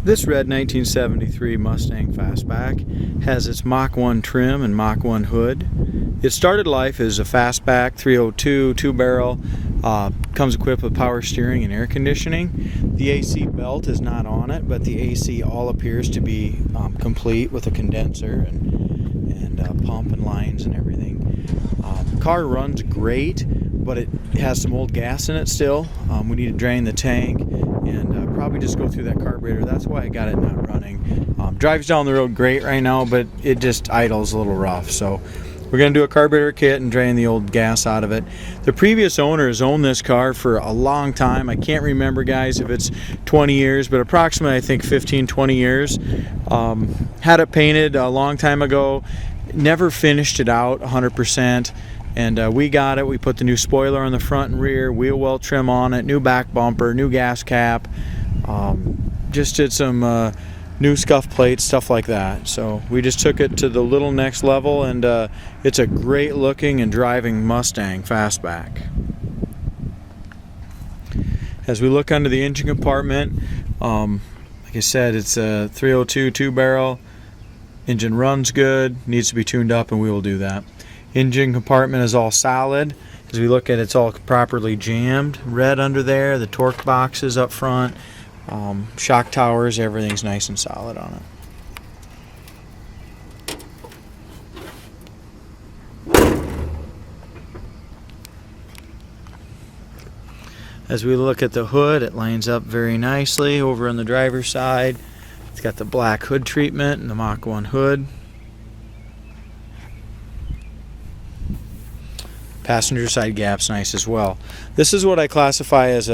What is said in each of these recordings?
This red 1973 Mustang Fastback has its Mach 1 trim and Mach 1 hood. It started life as a fastback 302 two-barrel, comes equipped with power steering and air conditioning. The AC belt is not on it, but the AC all appears to be complete with a condenser and pump and lines and everything. Car runs great, but it has some old gas in it still. We need to drain the tank and probably just go through that carburetor. That's why I got it not running. Drives down the road great right now, but it just idles a little rough. So we're going to do a carburetor kit and drain the old gas out of it. The previous owner has owned this car for a long time. I can't remember, guys, if it's 20 years, but approximately I think 15-20 years. Had it painted a long time ago. Never finished it out 100%. And we got it. We put the new spoiler on the front and rear, wheel well trim on it, new back bumper, new gas cap. Just did some new scuff plates, stuff like that. So we just took it to the little next level, and it's a great looking and driving Mustang fastback. As we look under the engine compartment, like I said, it's a 302 two-barrel. Engine runs good, needs to be tuned up, and we will do that. Engine compartment is all solid. As we look at it, it's all properly jammed. Red under there, the torque boxes up front, shock towers, everything's nice and solid on it. As we look at the hood, it lines up very nicely over on the driver's side. It's got the black hood treatment and the Mach 1 hood. Passenger side gap's nice as well. This is what I classify as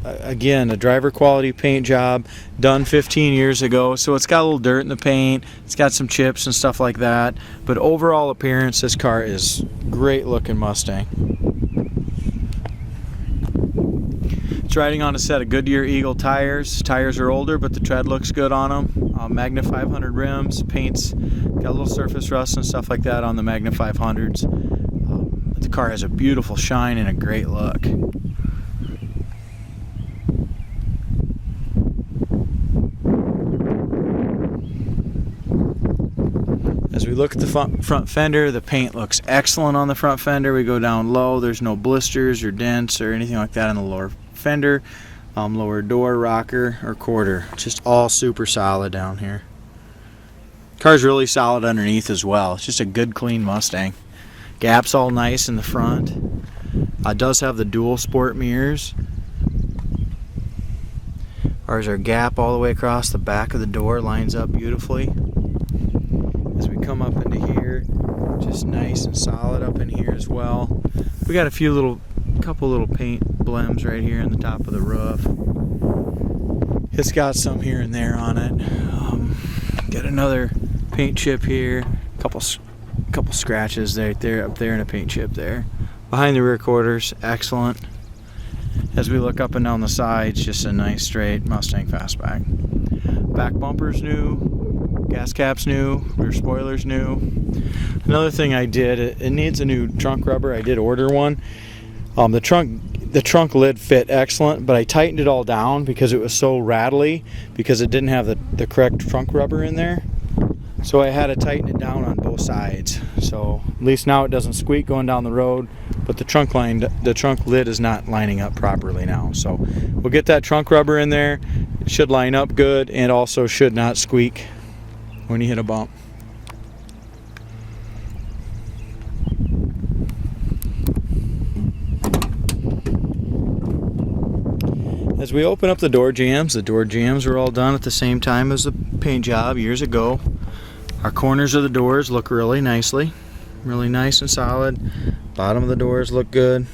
again, a driver quality paint job done 15 years ago. So it's got a little dirt in the paint, it's got some chips and stuff like that, but overall appearance, this car is great looking Mustang. It's riding on a set of Goodyear Eagle tires. Tires are older, but the tread looks good on them. Magna 500 rims, paint's got a little surface rust and stuff like that on the Magna 500s. The car has a beautiful shine and a great look. As we look at the front fender, the paint looks excellent on the front fender. We go down low, there's no blisters or dents or anything like that on the lower fender. Lower door, rocker, or quarter. Just all super solid down here. Car's really solid underneath as well. It's just a good, clean Mustang. Gap's all nice in the front. It does have the dual sport mirrors. Ours are gap all the way across the back of the door, lines up beautifully. As we come up into here, just nice and solid up in here as well. We got a couple little paint blems right here in the top of the roof. It's got some here and there on it. Got another paint chip here, couple scratches right there, up there, and a paint chip there. Behind the rear quarters, excellent. As we look up and down the sides, just a nice straight Mustang fastback. Back bumper's new, gas cap's new, rear spoiler's new. Another thing I did, it needs a new trunk rubber. I did order one. The trunk lid fit excellent, but I tightened it all down because it was so rattly because it didn't have the correct trunk rubber in there. So I had to tighten it down on both sides. So at least now it doesn't squeak going down the road, but the trunk lid is not lining up properly now. So we'll get that trunk rubber in there. It should line up good and also should not squeak when you hit a bump. As we open up the door jambs were all done at the same time as the paint job years ago. Our corners of the doors look really nicely, really nice and solid. Bottom of the doors look good.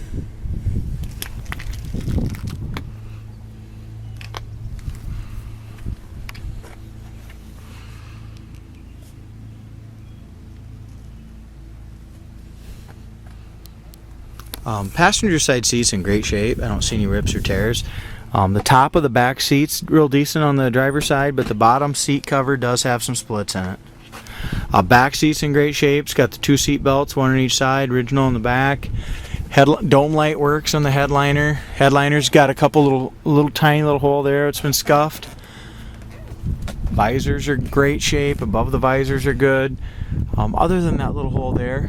Passenger side seats in great shape. I don't see any rips or tears. The top of the back seat's real decent on the driver's side, but the bottom seat cover does have some splits in it. Back seat's in great shape. It's got the two seat belts, one on each side, original in the back. Dome light works on the headliner. Headliner's got a couple little tiny little hole there. It's been scuffed. Visors are great shape. Above the visors are good. Other than that little hole there,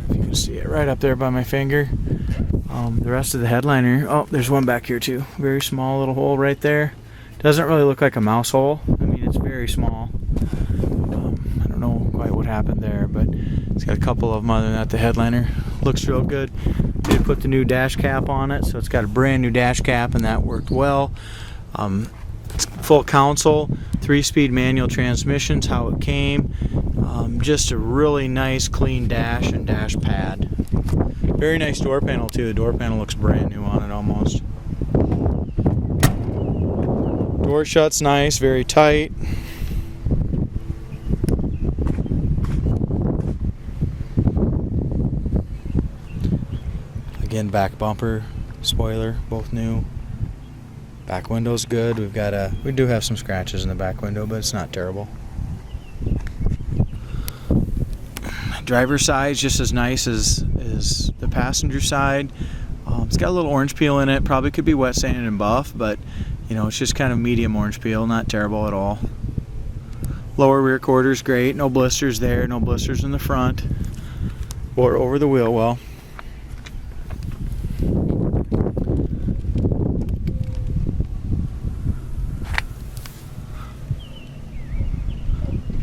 if you can see it right up there by my finger. The rest of the headliner, oh, there's one back here too. Very small little hole right there. Doesn't really look like a mouse hole. I mean, it's very small. I don't know quite what happened there, but it's got a couple of them. Other than that, the headliner looks real good. Did put the new dash cap on it, so it's got a brand new dash cap, and that worked well. It's full console, 3-speed manual transmissions, how it came. Just a really nice clean dash and dash pad. Very nice door panel too. The door panel looks brand new on it almost. Door shut's nice, very tight. Again, back bumper, spoiler, both new. Back window's good. We do have some scratches in the back window, but it's not terrible. Driver's side is just as nice as the passenger side. It's got a little orange peel in it. Probably could be wet sanded and buff, but you know, it's just kind of medium orange peel, not terrible at all. Lower rear quarter's great. No blisters there. No blisters in the front or over the wheel well.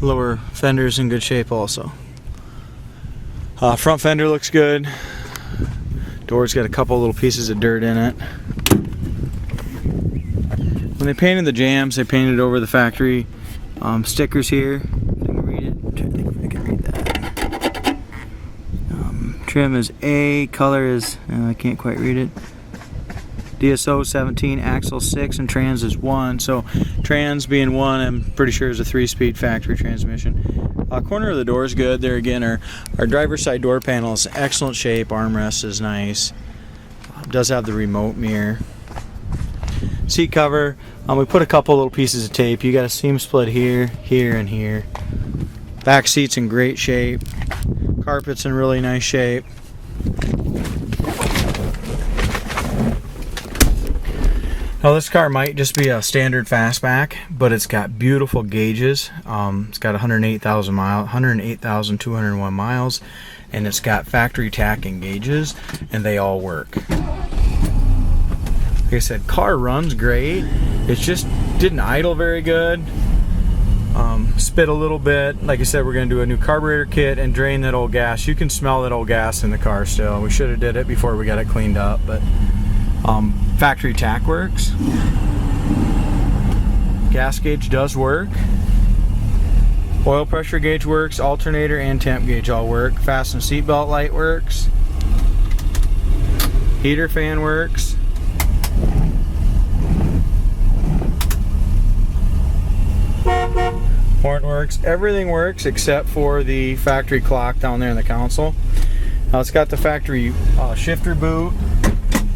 Lower fender's in good shape also. Front fender looks good. Door's got a couple little pieces of dirt in it. When they painted the jams, they painted over the factory stickers here. If I can read it. I'm trying to think if I can read that. Trim is A, color is, I can't quite read it. DSO 17, axle 6, and trans is 1. So trans being 1, I'm pretty sure is a 3-speed factory transmission. Corner of the door is good. There again, our driver's side door panel is excellent shape. Armrest is nice. Does have the remote mirror. Seat cover, we put a couple little pieces of tape. You got a seam split here, here, and here. Back seat's in great shape. Carpet's in really nice shape. Now this car might just be a standard fastback, but it's got beautiful gauges. It's got 108,201 miles, and it's got factory tacking gauges, and they all work. Like I said, car runs great. It just didn't idle very good. Spit a little bit. Like I said, we're going to do a new carburetor kit and drain that old gas. You can smell that old gas in the car still. We should have did it before we got it cleaned up, but factory tack works. Gas gauge does work. Oil pressure gauge works. Alternator and temp gauge all work. Fasten seatbelt light works. Heater fan works. Horn works. Everything works except for the factory clock down there in the console. Now it's got the factory shifter boot.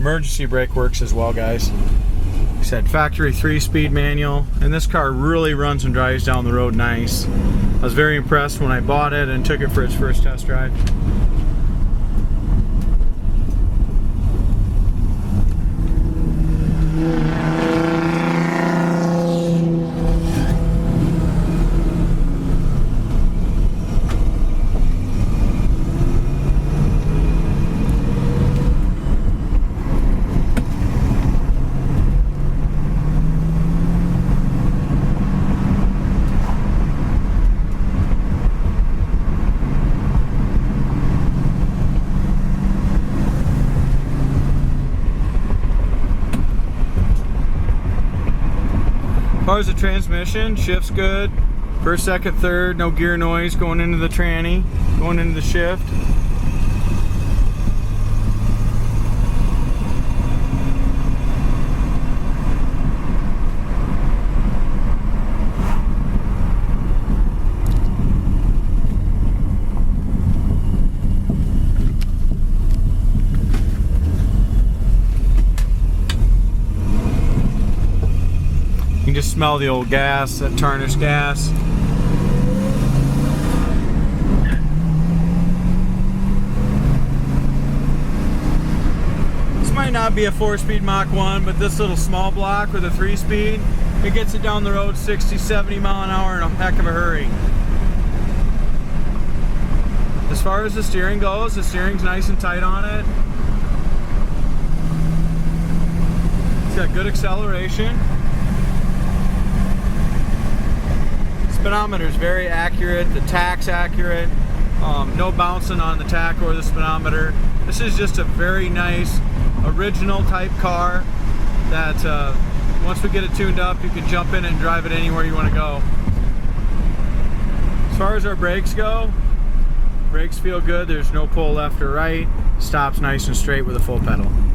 Emergency brake works as well, guys. Like I said, factory 3-speed manual, and this car really runs and drives down the road nice. I was very impressed when I bought it and took it for its first test drive. As far as the transmission, shift's good. First, second, third, no gear noise going into the tranny, going into the shift. You can just smell the old gas, that tarnished gas. This might not not be a 4-speed Mach 1, but this little small block with a 3-speed, it gets it down the road 60, 70 mile an hour in a heck of a hurry. As far as the steering goes, the steering's nice and tight on it. It's got good acceleration. Speedometer is very accurate. The tach's accurate. No bouncing on the tach or the speedometer. This is just a very nice, original type car that once we get it tuned up, you can jump in and drive it anywhere you want to go. As far as our brakes go, brakes feel good. There's no pull left or right. Stops nice and straight with a full pedal.